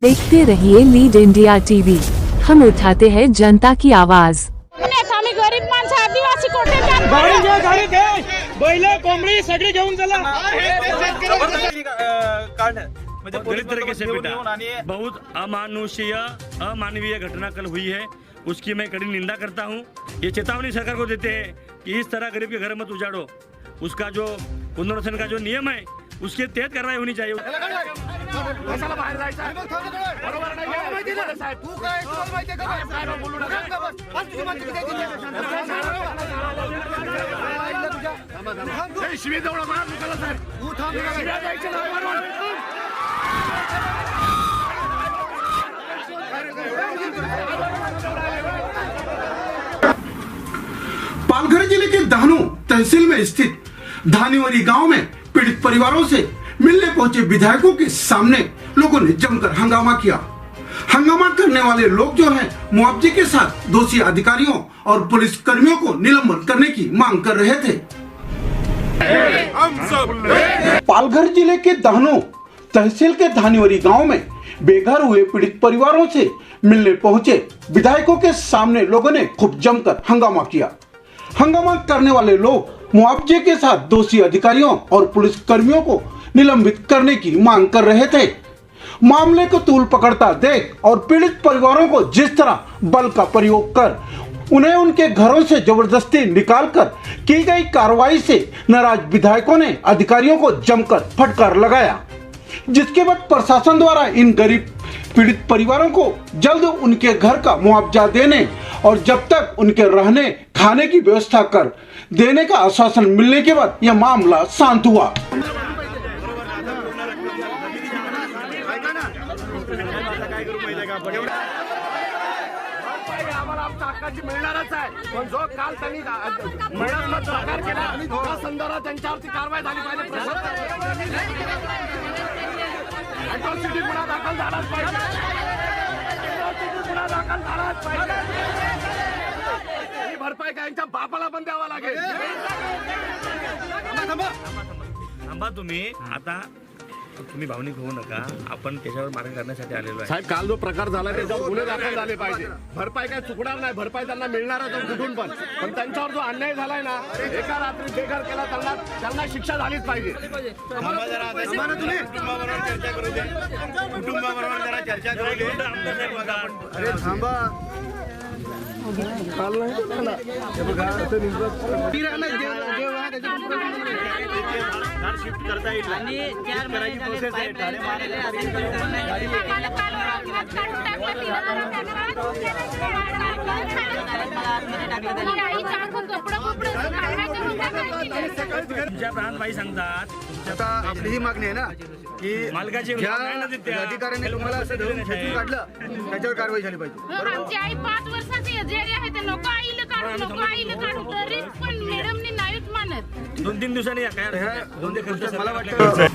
देखते रहिए lead India TV. हम उठाते हैं जनता की आवाज। आम्ही गरीब माणसं आदिवासी कोठे बैल कोंबडी सगळी घेऊन चला मतलब पूरी तरीके से बेटा बहुत अमानुषीय अमानवीय घटना कल हुई है, उसकी मैं कड़ी निंदा करता हूँ। ये चेतावनी सरकार को देते हैं कि इस तरह गरीब के घर मत उजाड़ो। उसका जो पुनर्वसन का जो नियम है उसके तहत कार्रवाई होनी चाहिए। पालघर जिले के दाहनु तहसील में स्थित धानीवरी गांव में पीड़ित परिवारों से मिलने पहुंचे विधायकों के सामने लोगों ने जमकर हंगामा किया। हंगामा करने वाले लोग जो हैं मुआवजे के साथ दोषी अधिकारियों और पुलिस कर्मियों को निलंबन करने की मांग कर रहे थे। पालघर जिले के दाहनु तहसील के धानीवरी गांव में बेघर हुए पीड़ित परिवारों से मिलने पहुंचे विधायकों के सामने लोगों ने खूब जमकर हंगामा किया। हंगामा करने वाले लोग मुआवजे के साथ दोषी अधिकारियों और पुलिस कर्मियों को निलंबित करने की मांग कर रहे थे। मामले को तूल पकड़ता देख और पीड़ित परिवारों को जिस तरह बल का प्रयोग कर उन्हें उनके घरों से जबरदस्ती निकालकर की गई कार्रवाई से नाराज विधायकों ने अधिकारियों को जमकर फटकार लगाया, जिसके बाद प्रशासन द्वारा इन गरीब पीड़ित परिवारों को जल्द उनके घर का मुआवजा देने और जब तक उनके रहने खाने की व्यवस्था कर देने का आश्वासन मिलने के बाद यह मामला शांत हुआ। मिळणारच आहे, पण जो काल त्यांनी प्रकार केला त्या संदर्भात त्यांच्यावरती कारवाई झाली पाहिजे। अॅट्रॉसिटी गुन्हा दाखल झालाच पाहिजे। गुन्हा दाखल झालाच पाहिजे। ही भरपाई काय यांच्या बापाला पण द्यावा लागेल। थांबा तुम्ही आता तुम्ही भावनिक होऊ नका, आपण त्याच्यावर मार्ग करण्यासाठी आलेलो आहे। साहेब काल जो प्रकार झाला त्याच्यावर गुन्हे दाखल झाले पाहिजे। भरपाई काय चुकणार नाही, भरपाई त्यांना मिळणारच कुठून पण त्यांच्यावर जो अन्याय झालाय ना, एका रात्री बेघर केला त्यांना शिक्षा झालीच पाहिजे। कुटुंबाबरोबर चर्चा करू दे, कुटुंबाबरोबर जरा चर्चा करू दे। अरे थांबा शिफ्ट करता येईल आणि करायची प्रोसेस आहे। तुमच्या प्राणबाई सांगतात आता आपली ही मागणी आहे ना की मालकाची ज्या अधिकाऱ्याने तुम्हाला असं धरून खेचून काढलं त्याच्यावर कारवाई झाली पाहिजे। आमची आई 5 वर्षाची जेरी आहे, ते लोक आईला काढू तरी पण मॅडमने नाहीच मानत। 2-3 दिवसांनी या काय मला वाटतं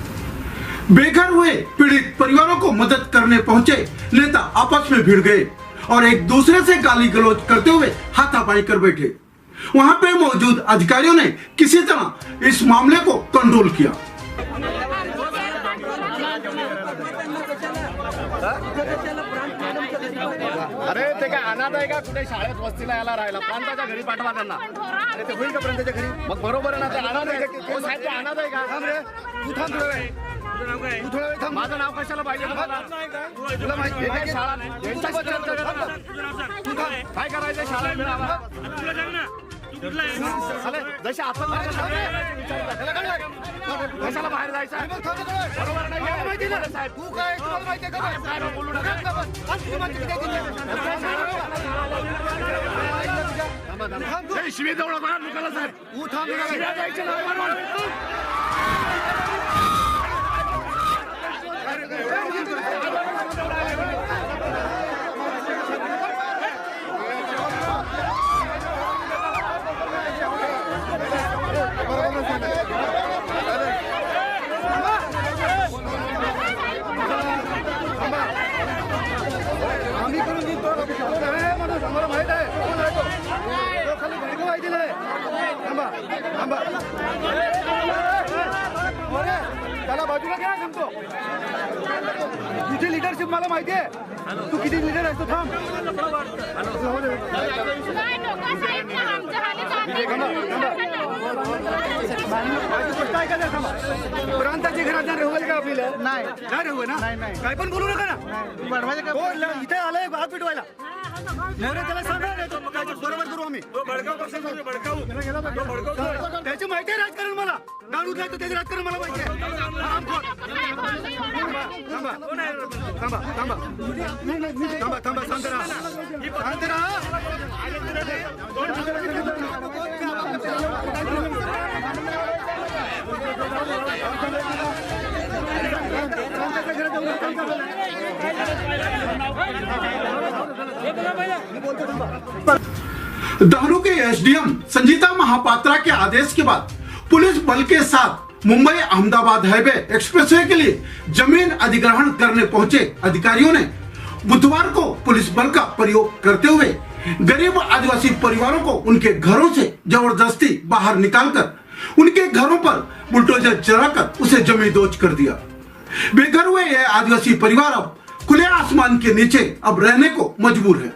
बेघर हुए पीड़ित परिवारों को मदद करने पहुंचे नेता आपस में भिड़ गए और एक दूसरे से गाली गलौज करते हुए हाथापाई कर बैठे। वहां पे मौजूद अधिकारियों ने किसी तरह इस मामले को कंट्रोल किया। अरे ते काय अनाथ आहे का, कुठे शाळेत वस्तीला यायला राहिला, प्रांताच्या घरी पाठवा त्यांना। अरे ते होईल का प्रांताच्या घरी? मग बरोबर आहे ना, ते अनाथ आहे का? साहेब ते अनाथ आहे का? थांब रे, तू थांब थोडा वेळ, तू थोडा वेळ थांब। माझं नाव कशाला पाहिजे तुम्हाला? तुला माहिती आहे का? शाळा यांच्याशी चर्चा करा। तू थांब। काय करायचं शाळेत मिळावा? तुला सांग ना, तू कुठला आहे? जसे आपण कशाला बाहेर जायचं? बरोबर नाही साहेब, तू काय तुला माहिती आहे का? काय बोलू नका। शिवी देऊ नका लोकांना साहेब। तू थांब शिव्या द्यायच्या नाही। आम्ही करून देतो, आम्हाला माहित आहे कोण आहे तो खाली घरगो आहे दिले। थांबा थांबा, त्याला बाजूला घ्या सांगतो। तुझी लिडरशिप मला माहिती आहे. तू किती लिडर आहेस तो थांब. नाही लोकं साहेब ना आमच्या हाली माझी गोष्ट ऐकायला थांबा. प्रांताची घरात रेवल का आपल्याला नाही रेवू ना काय पण बोलू नका ना. इथे आलंय हात पिटवायला. त्याला सांगा बरोबर करू आम्ही. त्याची माहिती आहे राजकारण मला. दारू नाही तर त्याचे राजकारण मला माहिती आहे. थांबा थांबा थांबा थांबा थांबा शांत राहा शांत राहा. दहनू के एसडीएम संजीता महापात्रा के आदेश के बाद पुलिस बल के साथ मुंबई अहमदाबाद हाईवे एक्सप्रेसवे के लिए जमीन अधिग्रहण करने पहुंचे अधिकारियों ने बुधवार को पुलिस बल का प्रयोग करते हुए गरीब आदिवासी परिवारों को उनके घरों से जबरदस्ती बाहर निकालकर उनके घरों पर बुलडोजर चलाकर उसे जमींदोज कर दिया। बेघर हुए ये आदिवासी परिवार अब खुले आसमान के नीचे अब रहने को मजबूर है।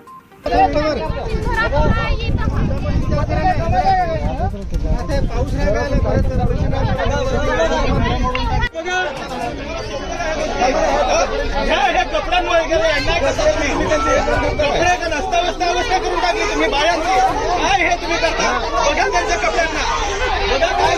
कपड्यांमुळे गेले अन्याय कसं कपडे नसता अवस्था करून टाकली तुम्ही बायांची. काय हे तुम्ही करता बघा त्यांच्या कपड्यांना बघा काय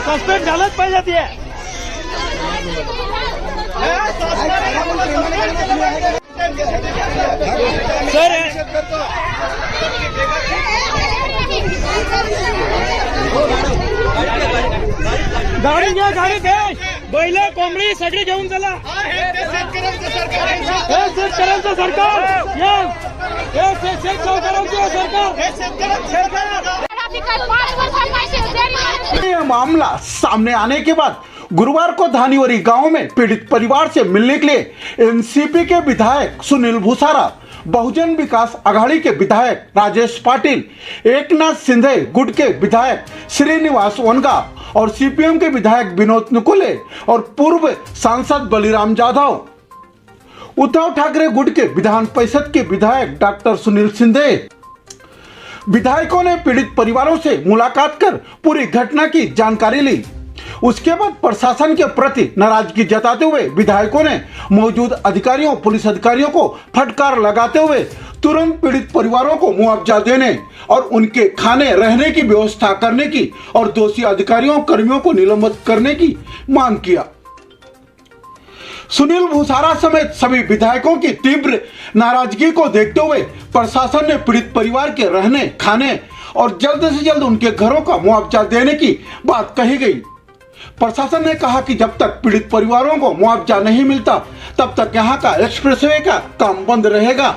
सस्पेंड झालंच पाहिजे ते. सर गाडी घ्या गाडी घ्या बैल कोंबडी सगळी घेऊन चला. शेतकऱ्यांचं सरकार ये मामला सामने आने के बाद गुरुवार को धानीवरी गांव में पीड़ित परिवार से मिलने के लिए एनसीपी के विधायक सुनील भूसारा, बहुजन विकास आघाड़ी के विधायक राजेश पाटिल, एकनाथ शिंदे गुट के विधायक श्रीनिवास वनगा और सीपीएम के विधायक विनोद निकोले और पूर्व सांसद बलिराम जाधव, उद्धव ठाकरे गुट के विधान परिषद के विधायक डॉक्टर सुनील शिंदे। विधायकों ने पीड़ित परिवारों से मुलाकात कर पूरी घटना की जानकारी ली। उसके बाद प्रशासन के प्रति नाराजगी जताते हुए विधायकों ने मौजूद अधिकारियों पुलिस अधिकारियों को फटकार लगाते हुए तुरंत पीड़ित परिवारों को मुआवजा देने और उनके खाने रहने की व्यवस्था करने की और दोषी अधिकारियों कर्मियों को निलंबित करने की मांग किया। सुनील भूसारा समेत सभी विधायकों की तीव्र नाराजगी को देखते हुए प्रशासन ने पीड़ित परिवार के रहने खाने और जल्द से जल्द उनके घरों का मुआवजा देने की बात कही गई। प्रशासन ने कहा कि जब तक पीड़ित परिवारों को मुआवजा नहीं मिलता तब तक यहाँ का एक्सप्रेसवे का काम बंद रहेगा।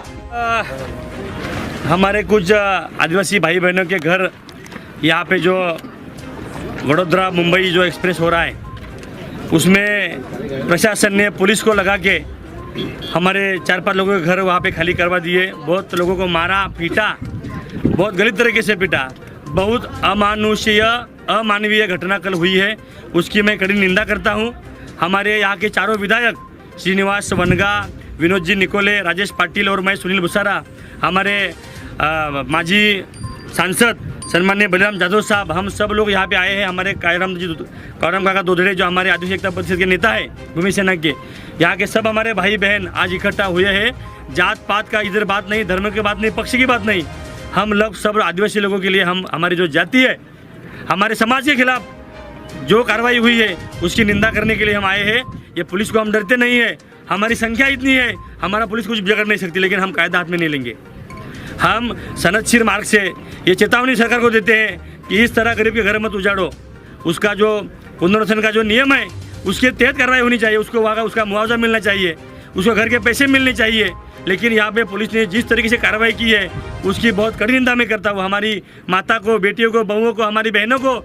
हमारे कुछ आदिवासी भाई बहनों के घर यहाँ पे जो वडोदरा मुंबई जो एक्सप्रेस हो रहा है उसमें प्रशासन ने पुलिस को लगा के हमारे 4-5 लोगों के घर वहाँ पे खाली करवा दिए। बहुत लोगों को मारा पीटा, बहुत गलत तरीके से पीटा। बहुत अमानवीय घटना कल हुई है, उसकी मैं कड़ी निंदा करता हूँ। हमारे यहाँ के चारों विधायक श्रीनिवास वनगा, विनोद जी निकोले, राजेश पाटिल और मैं सुनील भूसारा, हमारे माजी सांसद सम्माननीय बलिराम जाधव साहब, हम सब लोग यहाँ पे आए हैं। हमारे कायराम काका दोधड़े जो हमारे आदिवासी एकता परिषद के नेता है भूमि सेना के, यहाँ के सब हमारे भाई बहन आज इकट्ठा हुए हैं। जात पात का इधर बात नहीं, धर्म की बात नहीं, पक्ष की बात नहीं, हम लोग सब आदिवासी लोगों के लिए हम हमारी जो जाति है हमारे समाज के खिलाफ जो कार्रवाई हुई है उसकी निंदा करने के लिए हम आए हैं। ये पुलिस को हम डरते नहीं है, हमारी संख्या इतनी है, हमारा पुलिस कुछ बिगड़ नहीं सकती, लेकिन हम कायदा हाथ में नहीं लेंगे। हम सनदशीर मार्ग से ये चेतावनी सरकार को देते हैं कि इस तरह गरीब के घर मत उजाड़ो। उसका जो पुनर्वसन का जो नियम है उसके तहत कार्रवाई होनी चाहिए, उसको वहाँ का उसका मुआवजा मिलना चाहिए, उसको घर के पैसे मिलने चाहिए। लेकिन यहाँ पे पुलिस ने जिस तरीके से कार्रवाई की है उसकी बहुत कड़ी निंदा में करता हूँ। हमारी माता को, बेटियों को, बहुओं को, हमारी बहनों को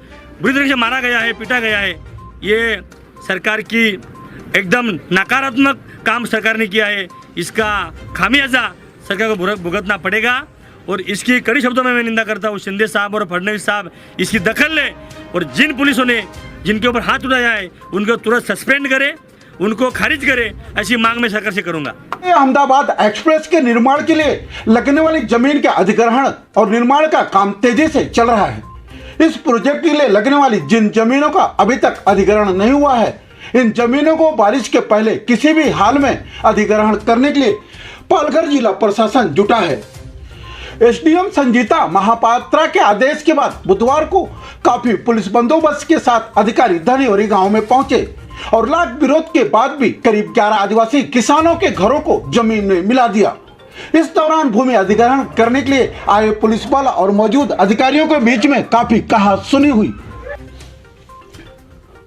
बुरी तरीके से मारा गया है, पीटा गया है। ये सरकार की एकदम नकारात्मक काम सरकार ने किया है। इसका खामियाजा सरकार को भुगतना पड़ेगा और इसकी कड़ी शब्दों में मैं निंदा करता हूँ। शिंदे साहब और फडणवीस साहब इसकी दखल लें और जिन पुलिसों ने जिनके ऊपर हाथ उठाया है उनको तुरंत सस्पेंड करें, उनको खारिज करें, ऐसी मांग मैं सरकार से करूंगा। अहमदाबाद एक्सप्रेस के निर्माण के लिए लगने वाली जमीन के अधिग्रहण और निर्माण का काम तेजी से चल रहा है। इस प्रोजेक्ट के लिए लगने वाली जिन जमीनों का अभी तक अधिग्रहण नहीं हुआ है, इन जमीनों को बारिश के पहले किसी भी हाल में अधिग्रहण करने के लिए पालघर जिला प्रशासन जुटा है। एसडीएम संजीता महापात्रा के आदेश के बाद बुधवार को काफी पुलिस बंदोबस्त के साथ अधिकारी धनिवरी गांव में पहुंचे और लाख विरोध के बाद भी करीब 11 आदिवासी किसानों के घरों को जमीन में मिला दिया। इस दौरान भूमि अधिग्रहण करने के लिए आए पुलिस बल और मौजूद अधिकारियों के बीच में काफी कहासुनी हुई।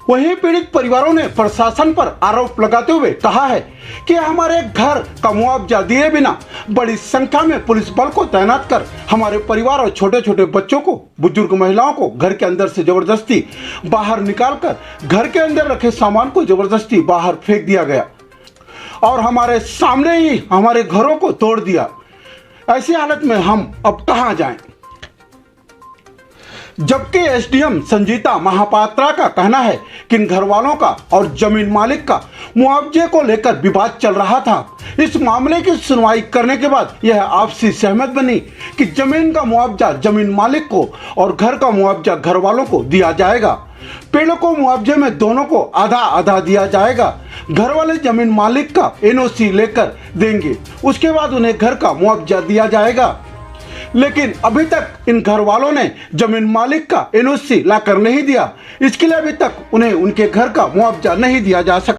वहीं पीड़ित परिवारों ने प्रशासन पर आरोप लगाते हुए कहा है कि हमारे घर का मुआवजा दिए बिना बड़ी संख्या में पुलिस बल को तैनात कर हमारे परिवार और छोटे छोटे बच्चों को, बुजुर्ग महिलाओं को घर के अंदर से जबरदस्ती बाहर निकालकर घर के अंदर रखे सामान को जबरदस्ती बाहर फेंक दिया गया और हमारे सामने ही हमारे घरों को तोड़ दिया। ऐसी हालत में हम अब कहां जाएं? जबकि एसडीएम संजीता महापात्रा का कहना है कि इन घर वालों का और जमीन मालिक का मुआवजे को लेकर विवाद चल रहा था। इस मामले की सुनवाई करने के बाद यह आपसी सहमत बनी कि जमीन का मुआवजा जमीन मालिक को और घर का मुआवजा घर वालों को दिया जाएगा। पेड़ों को मुआवजे में दोनों को आधा आधा दिया जाएगा। घर वाले जमीन मालिक का एनओसी लेकर देंगे, उसके बाद उन्हें घर का मुआवजा दिया जाएगा। लेकिन अभी तक इन घर वालों ने जमीन मालिक का एनओसी लाकर नहीं दिया। इसके लिए अभी तक उन्हें उनके घर का मुआवजा नहीं दिया जा सकता।